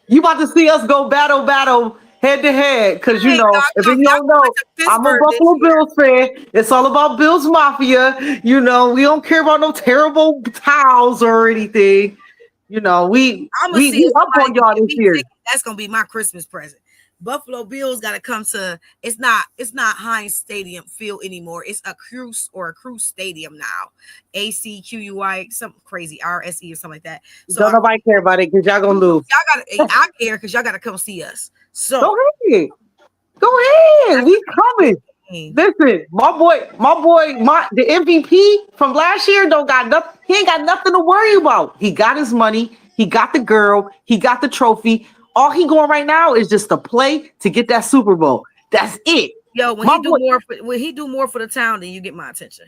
You about to see us go battle head to head, because if you don't know, I'm a Buffalo Bills fan. It's all about Bills Mafia. We don't care about no terrible towels or anything. We up on y'all this year. That's gonna be my Christmas present. Buffalo Bills got to come to. It's not Heinz Stadium field anymore. It's a Cruise Stadium now. ACQUI, something crazy, RSE or something like that. So don't nobody care about it because y'all gonna lose. I care because y'all gotta come see us. So go ahead. We coming. Listen, the MVP from last year don't got nothing. He ain't got nothing to worry about. He got his money. He got the girl. He got the trophy. All he going right now is just to play to get that Super Bowl. That's it. Yo, when he do more for the town, then you get my attention.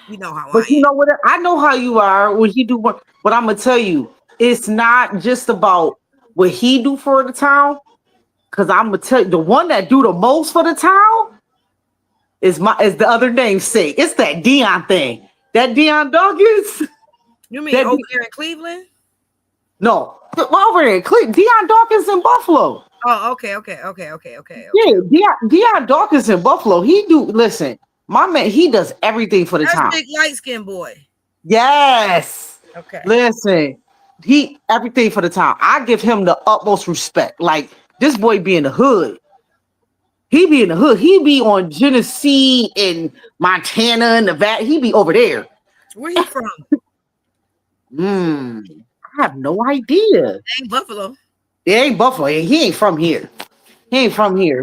You know how but I am. Know what? I know how you are when he do what. But I'm gonna tell you, it's not just about what he do for the town. Because I'm gonna tell you, the one that do the most for the town is the other namesake. It's that Dion thing. That Dion Dawkins. You mean over there in Cleveland? No, over there, Dion Dawkins in Buffalo. Oh, okay. Yeah, Dion Dawkins in Buffalo. Listen, my man, he does everything for the town. Big light skinned boy. Yes. Okay. Listen, everything for the town. I give him the utmost respect. Like this boy be in the hood. He be in the hood. He be on Genesee in Montana and Nevada. He be over there. Where he from? I have no idea. It ain't Buffalo. It ain't Buffalo. He ain't from here.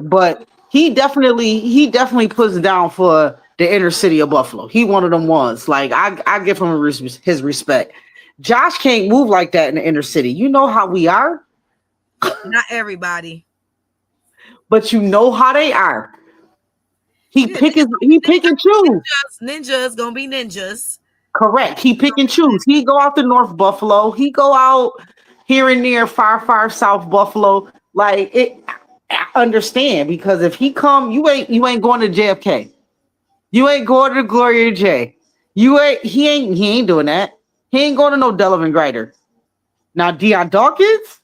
But he definitely puts down for the inner city of Buffalo. He one of them ones. Like I give him his respect. Josh can't move like that in the inner city. You know how we are. Not everybody. But you know how they are. He pick and choose. Ninjas gonna be ninjas. Correct. He pick and choose. He go out to North Buffalo. He go out here and there, far South Buffalo. Like it, I understand, because if he come, you ain't going to JFK. You ain't going to Gloria J. He ain't doing that. He ain't going to no Delavan Grider. Now Dion Dawkins,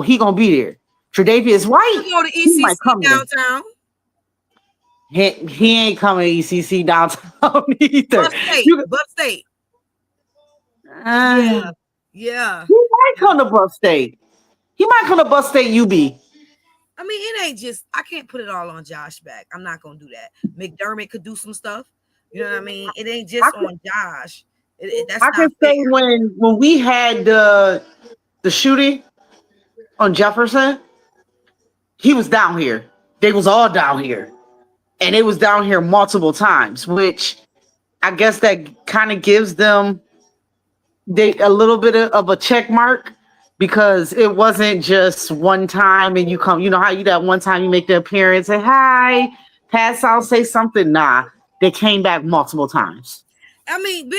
he gonna be there. Tre'Davious White, he go to ECC downtown. He ain't coming to ECC downtown either. Buff State. Yeah. He might come to Buff State. He might come to Buff State UB. I mean, it ain't just, I can't put it all on Josh back. I'm not gonna do that. McDermott could do some stuff. You know what I mean? It ain't just on Josh. I can say when we had the shooting on Jefferson, he was down here. They was all down here. And it was down here multiple times, which I guess that kind of gives them a little bit of a check mark, because it wasn't just one time and you come, you know how that one time you make the appearance and hi, pass out, say something. Nah, they came back multiple times. I mean,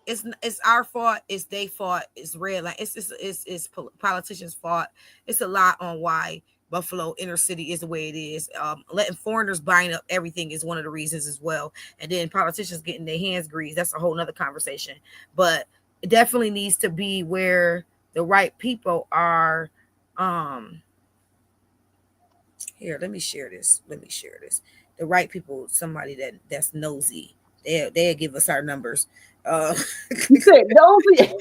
it's our fault, it's their fault, it's red line, it's politicians' fault. It's a lot on why Buffalo inner city is the way it is. Letting foreigners buying up everything is one of the reasons as well. And then politicians getting their hands greased. That's a whole nother conversation. But it definitely needs to be where the right people are. Here, let me share this. The right people, somebody that's nosy. They'll give us our numbers. You said nosy.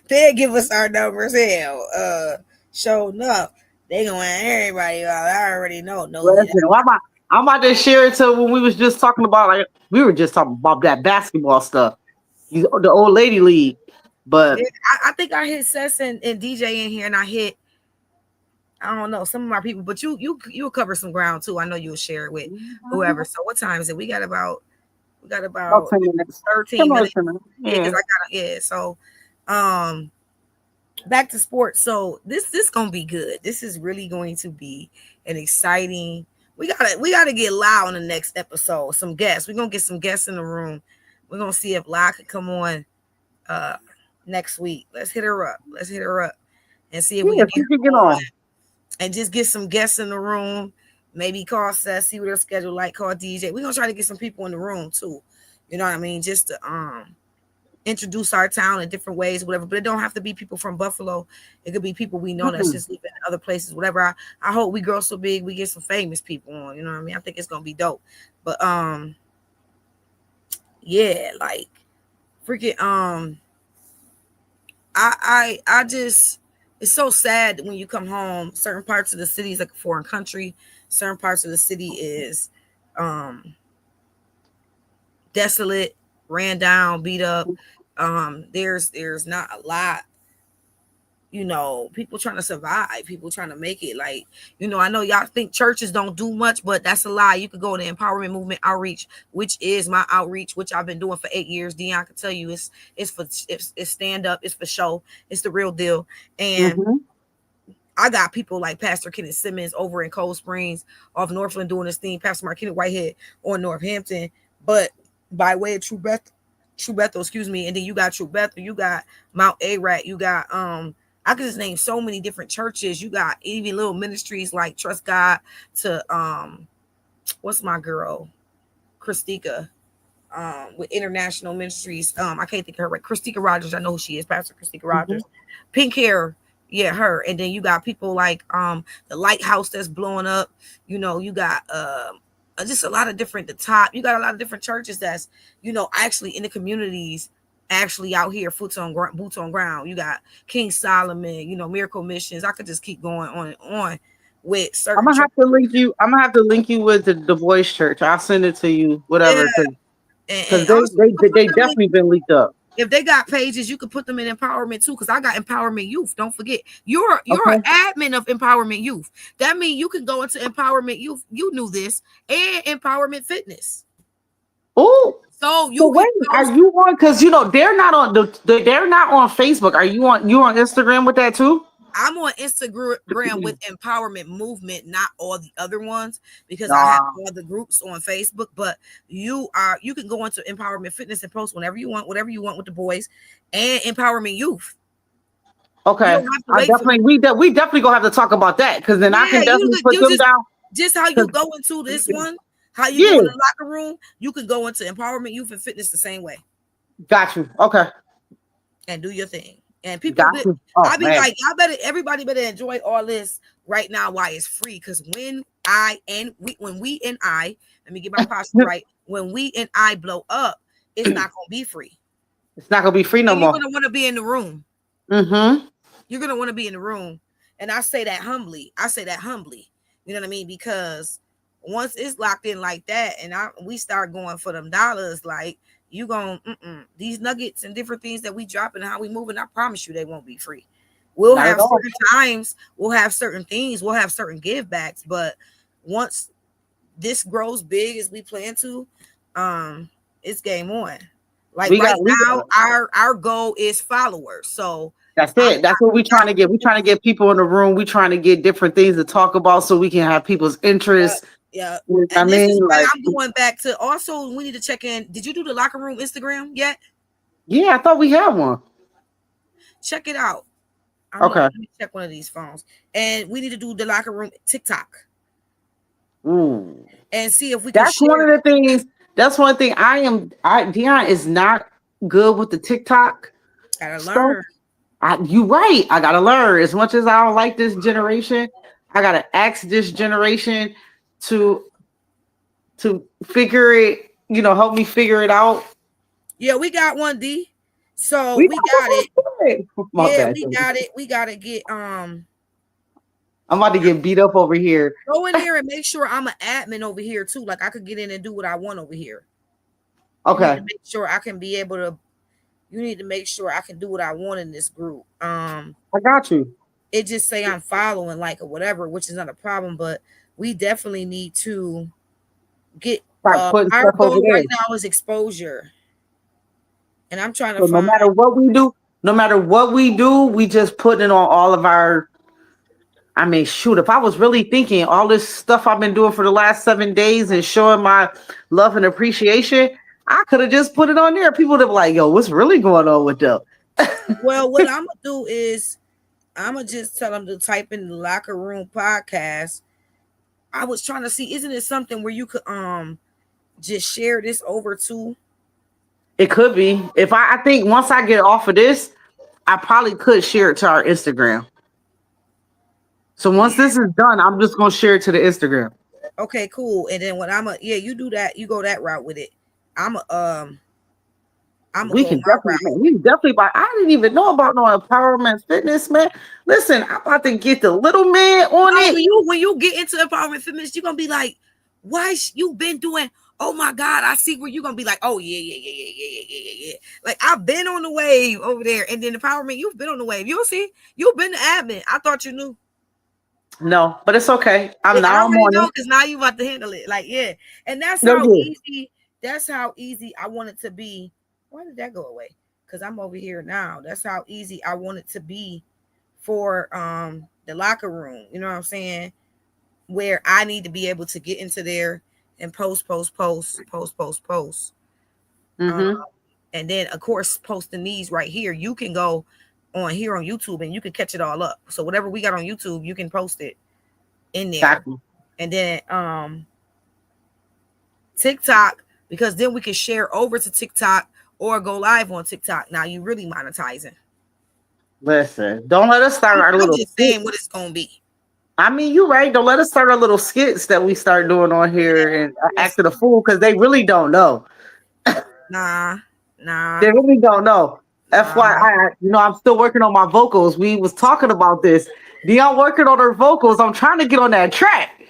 They'll give us our numbers. Hell, showing up. They gonna want everybody. I already know. Nosy. Listen, I'm about to share it to when we was just talking about, like, we were just talking about that basketball stuff. The old lady league. But Yeah, I think I hit Sess and DJ in here, and I hit, I don't know, some of my people, but you'll cover some ground too. I know you'll share it with whoever. So what time is it? We got about 10 minutes. 13 minutes. Yeah. Because So back to sports. So this gonna be good. This is really going to be an exciting. We gotta get loud in the next episode. Some guests. We're gonna get some guests in the room. We're gonna see if La could come on next week. Let's hit her up and see if we can get on. And just get some guests in the room. Maybe call Seth, see what their schedule like, call DJ. We're gonna try to get some people in the room too. You know what I mean? Just to introduce our town in different ways, whatever. But it don't have to be people from Buffalo. It could be people we know that's just living in other places, whatever. I hope we grow so big we get some famous people on. You know what I mean? I think it's gonna be dope. But yeah, like freaking I just, it's so sad when you come home. Certain parts of the city is like a foreign country. Certain parts of the city is desolate, ran down, beat up. There's not a lot, you know, people trying to survive, people trying to make it. Like, you know, I know y'all think churches don't do much, but that's a lie. You could go to empowerment movement outreach, which is my outreach, which I've been doing for 8 years. Dion can tell you it's stand up, it's for show, it's the real deal. And I got people like Pastor Kenneth Simmons over in Cold Springs off Northland doing this thing, Pastor Marquita Whitehead on Northampton, but by way of True Bethel, excuse me. And then you got True Bethel, you got Mount Ararat, you got I could just name so many different churches. You got even little ministries like Trust God to what's my girl Christika with International Ministries. I can't think of her right. Christika Rogers, I know who she is, Pastor Christika Rogers. Pink hair, yeah, her. And then you got people like the Lighthouse that's blowing up. You know, you got just a lot of different, you got a lot of different churches that's, you know, actually in the communities, actually out here, boots on ground. You got King Solomon, you know, Miracle Missions. I could just keep going on and on with certain. I'm gonna have to link you with the Voice Church. I'll send it to you, whatever. Because they definitely been leaked up. If they got pages, you could put them in empowerment too. Because I got Empowerment Youth. Don't forget, you're an admin of Empowerment Youth. That means you can go into Empowerment Youth. You knew this, and Empowerment Fitness. Oh, so wait, are you on? Because you know they're not on they're not on Facebook. Are you on? You on Instagram with that too? I'm on Instagram with Empowerment Movement, not all the other ones, because I have all the groups on Facebook. But you can go into Empowerment Fitness and post whenever you want, whatever you want with the boys, and Empowerment Youth. Okay, we definitely gonna have to talk about that, because then I can definitely put them down. Just how you go into this one, how you go in the locker room, you can go into Empowerment Youth and Fitness the same way. Got you. Okay. And do your thing. And people, I be like, everybody better enjoy all this right now while it's free. Because when we and I, let me get my posture right. When we and I blow up, it's not gonna be free. It's not gonna be free no more. You're gonna want to be in the room. You're gonna want to be in the room, and I say that humbly. You know what I mean? Because once it's locked in like that, and we start going for them dollars, like. You gonna these nuggets and different things that we drop and how we moving, I promise you they won't be free. We'll have certain times, we'll have certain things, we'll have certain give backs, but once this grows big as we plan to, it's game on. Like now, our goal is followers. So that's it. That's what we're trying to get. We're trying to get people in the room. We're trying to get different things to talk about so we can have people's interests. Yeah. I mean, like, I'm going back to also, we need to check in. Did you do the locker room Instagram yet? Yeah, I thought we had one. Check it out. Okay. Let me check one of these phones, and we need to do the locker room TikTok Mm. and see if we can That's one share. of the things. That's one thing Dion is not good with the TikTok Gotta stuff. learn. You right. I gotta learn. As much as I don't like this generation, I gotta ask this generation to figure it. Help me figure it out. Yeah, we got one D, so We we got it. got my Yeah, bad. we got it. We gotta get I'm about to get beat up over here. go in there and make sure I'm an admin over here too. Like I could get in and do what I want over here. You need to Okay, make sure I can be able to. You need to make sure I can do what I want in this group. I got you. It just say I'm following like or whatever, which is not a problem. But we definitely need to get. Start putting Our stuff over goal there. right now is exposure, and I'm trying to So no find. matter what we do, we just putting it on all of our. I mean, shoot, if I was really thinking all this stuff I've been doing for the last 7 days and showing my love and appreciation, I could have just put it on there. People would be like, yo, what's really going on with them? Well, what I'm gonna do is I'm gonna just tell them to type in the locker room podcast. I was trying to see, isn't it something where you could just share this over to? It could be. If I think once I get off of this, I probably could share it to our Instagram. So once Yeah. this is done, I'm just gonna share it to the Instagram. Okay, cool. And then when you do that, you go that route with it. I'm a I'm gonna We go can my definitely, route. man. We definitely buy. I didn't even know about no empowerment fitness, man. Listen, I'm about to get the little man on No, it. when you get into empowerment fitness, you're gonna be like, why you been doing? Oh my God, I see where you're gonna be like, oh yeah. Like I've been on the wave over there, and then empowerment, you've been on the wave. You'll see, you've been the admin. I thought you knew. No, but it's okay. I'm I now I'm already on know it. because now you about to handle it. Like, yeah. And that's No, how yeah. easy, I want it to be. Why did that go away? Because I'm over here now. That's how easy I want it to be for the locker room. You know what I'm saying? Where I need to be able to get into there and post. Um, Mm-hmm. and then of course posting these right here. You can go on here on YouTube and you can catch it all up. So whatever we got on YouTube, you can post it in there. Exactly. And then TikTok, because then we can share over to TikTok or go live on TikTok. Now you really monetizing. Listen, don't let us start our I'm little just skits. saying what it's gonna be. I mean, you're right. Don't let us start our little skits that we start doing on here and Yes. acting a fool because they really don't know. Nah, nah, They really don't know. nah. FYI, I'm still working on my vocals. We was talking about this. Dion working on her vocals. I'm trying to get on that track.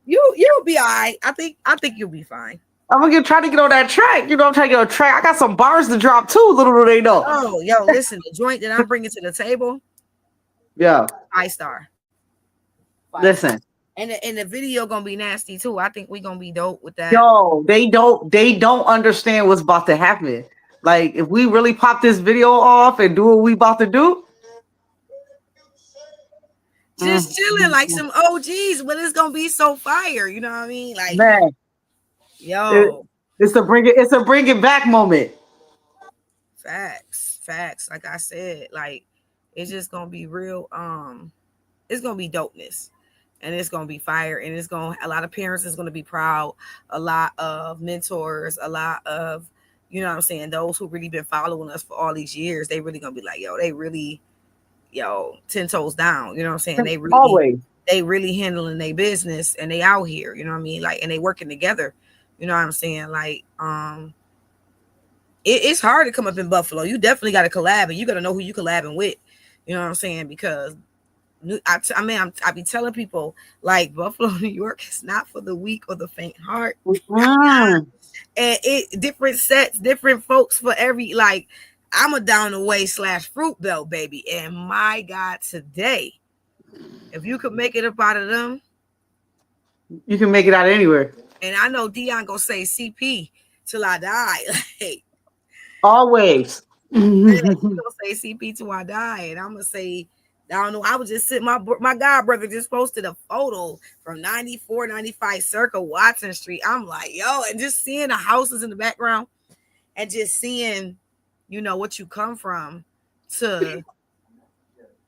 You'll be all right. I think you'll be fine. I'm gonna try to get on that track. I'm trying to get on track. I got some bars to drop too. Little do they know. Oh, yo, listen, the joint that I'm bringing to the table, Yeah. 5 star. Listen. And the video gonna be nasty too. I think we gonna be dope with that. Yo, they don't understand what's about to happen. Like if we really pop this video off and do what we about to do, Just chilling like mm. some OGs, but it's gonna be so fire. You know what I mean? Like, Man, it, yo, it's a bring it back moment. facts. Like I said, like it's just gonna be real. It's gonna be dopeness, and it's gonna be fire, and it's gonna a lot of parents is gonna be proud. A lot of mentors, a lot of you know what I'm saying. Those who really been following us for all these years, they really gonna be like, yo, they really, yo, 10 toes down. You know what I'm saying? Always. They really handling their business, and they out here. You know what I mean? Like, and they working together. You know what I'm saying? Like, it's hard to come up in Buffalo. You definitely got to collab, and you got to know who you collabing with. You know what I'm saying? Because I be telling people like Buffalo, New York is not for the weak or the faint heart. Mm. And it different sets, different folks for every like. I'm a down the way / fruit belt baby, and my God, today, if you could make it up out of them, You can make it out anywhere. and I know Dion gonna say CP till I die. Like, Always. yeah, he gonna say CP till I die, and I'm gonna say, I don't know. I was just sitting. My god brother just posted a photo from 94, 95 Circle Watson Street. I'm like, yo, and just seeing the houses in the background, and just seeing, what you come from to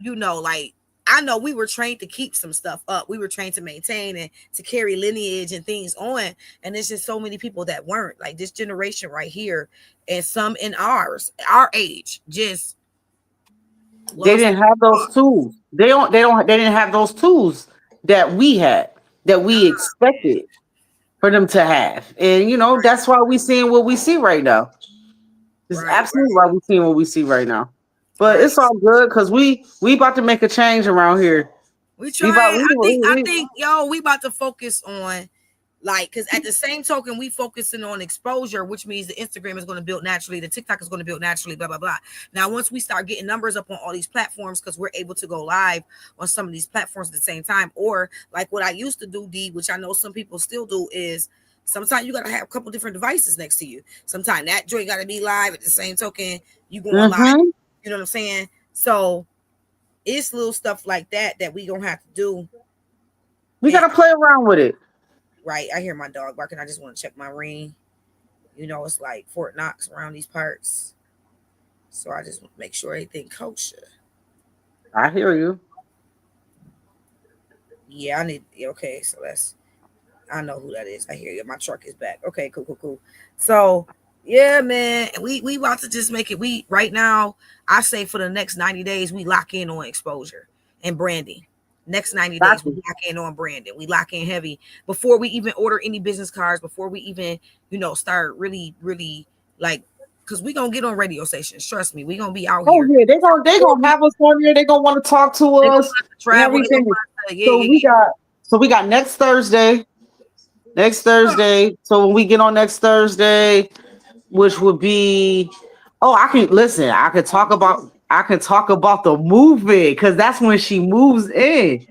you know, like I know we were trained to keep some stuff up. We were trained to maintain and to carry lineage and things on. And there's just so many people that weren't, like this generation right here, and some in our age, just They lost. didn't have those tools. They didn't have those tools that we had, that we expected for them to have. And that's why we seeing what we see right now. It's Right, absolutely why we seeing what we see right now. But right. it's all good because we about to make a change around here. We We about trying. I think, yo, we about to focus on, like, because at the same token, we focusing on exposure, which means the Instagram is going to build naturally, the TikTok is going to build naturally, blah blah blah. Now, once we start getting numbers up on all these platforms, because we're able to go live on some of these platforms at the same time, or like what I used to do, D, which I know some people still do, is sometimes you got to have a couple different devices next to you. Sometimes that joint got to be live at the same token. You going live, you know what I'm saying? So it's little stuff like that we gonna have to do. we And gotta play around with it. right, I hear my dog barking. I just want to check my ring. You know, it's like Fort Knox around these parts, so I just want to make sure everything kosher. I hear you. Yeah, I need. Okay, so that's. I know who that is. I hear you. My truck is back. Okay, cool. So yeah, man, we about to just make it. We right now, I say for the next 90 days, we lock in on exposure and branding. Next 90 days, we Gotcha. lock in on branding. We lock in heavy before we even order any business cards, before we even, start really like, because we gonna get on radio stations. Trust me, we gonna be out Oh here. yeah, they gonna have us on here. They gonna want to talk to They gonna us have to and travel. They gonna everything. want to, So we got next Thursday. Next Thursday. So when we get on next Thursday, which would be, oh, I can listen. I can talk about the movement because that's when she moves in.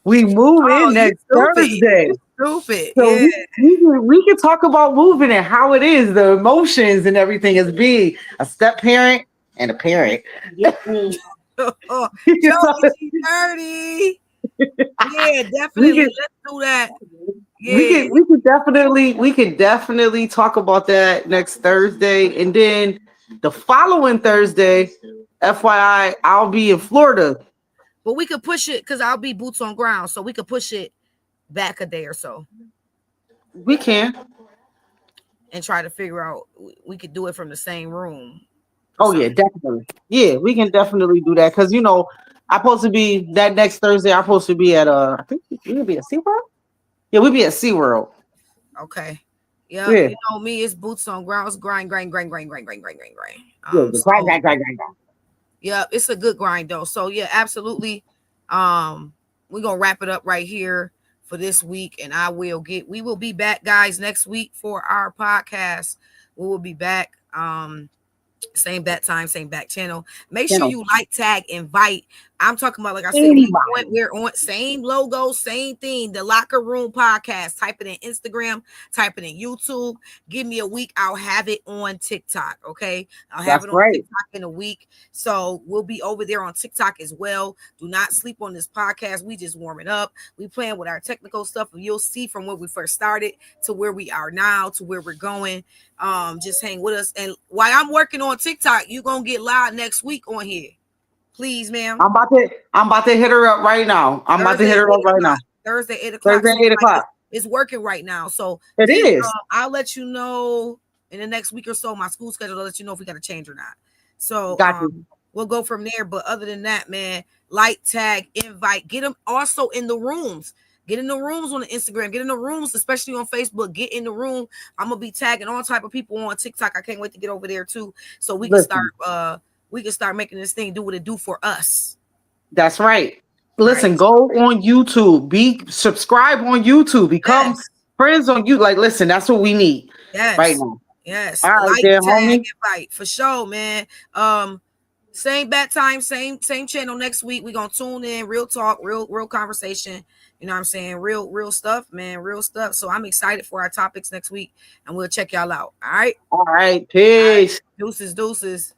We move Oh, in you next stupid. Thursday. You stupid. So Yeah. we can talk about moving and how it is, the emotions and everything as being a step parent and a parent. Oh, Joey, she's 30. Yeah, we definitely. can Let's do that. we Yeah. can we can definitely talk about that next Thursday. And then the following Thursday, FYI, I'll be in Florida. But we could push it because I'll be boots on ground. So we could push it back a day or so We can. and try to figure out we could do it from the same room or Oh yeah, something. definitely. Yeah, we can definitely do that because I'm supposed to be that next Thursday. I'm supposed to be at I think we gonna be at SeaWorld. Yeah, we'll be at SeaWorld. Okay. Yep. Yeah. You know me, it's boots on ground. It's grind. Yeah, the So grind. yeah, it's a good grind though. So yeah, absolutely. We're gonna wrap it up right here for this week, and we will be back, guys, next week for our podcast. We will be back. Same bat time, same back channel. Make You sure know, you like, tag, invite. I'm talking about, like I said, anybody. we're on same logo, same thing. The Locker Room Podcast. Type it in Instagram, type it in YouTube. Give me a week, I'll have it on TikTok. Okay, I'll have That's it on right. TikTok in a week. So we'll be over there on TikTok as well. Do not sleep on this podcast. We just warming up. We playing with our technical stuff, and you'll see from when we first started to where we are now to where we're going. Just hang with us, and while I'm working on TikTok, you gonna get live next week on here, please, ma'am. I'm about to hit her up right now. I'm about to Thursday hit at her up 8 right o'clock. now. Thursday 8 o'clock. Thursday, So 8 o'clock. it's working right now. So It is. I'll let you know in the next week or so. My school schedule will let you know if we got to change or not. So Got you. we'll go from there. But other than that, man, like, tag, invite, get them also in the rooms. Get in the rooms on the Instagram. Get in the rooms, especially on Facebook. Get in the room. I'm gonna be tagging all type of people on TikTok. I can't wait to get over there too, so we can Listen, start making this thing do what it do for us. that's right. Right? Listen, go on YouTube. Subscribe on YouTube. Become Yes. friends on you. Like, listen, that's what we need right Yes. now. Yes. All right, Like, there, tag, homie. invite for sure, man. Same bat time, same channel next week. We're gonna tune in, real talk, real conversation. You know what I'm saying? Real stuff, man, real stuff. So I'm excited for our topics next week, and we'll check y'all out. All right. All right, All right. peace. Deuces.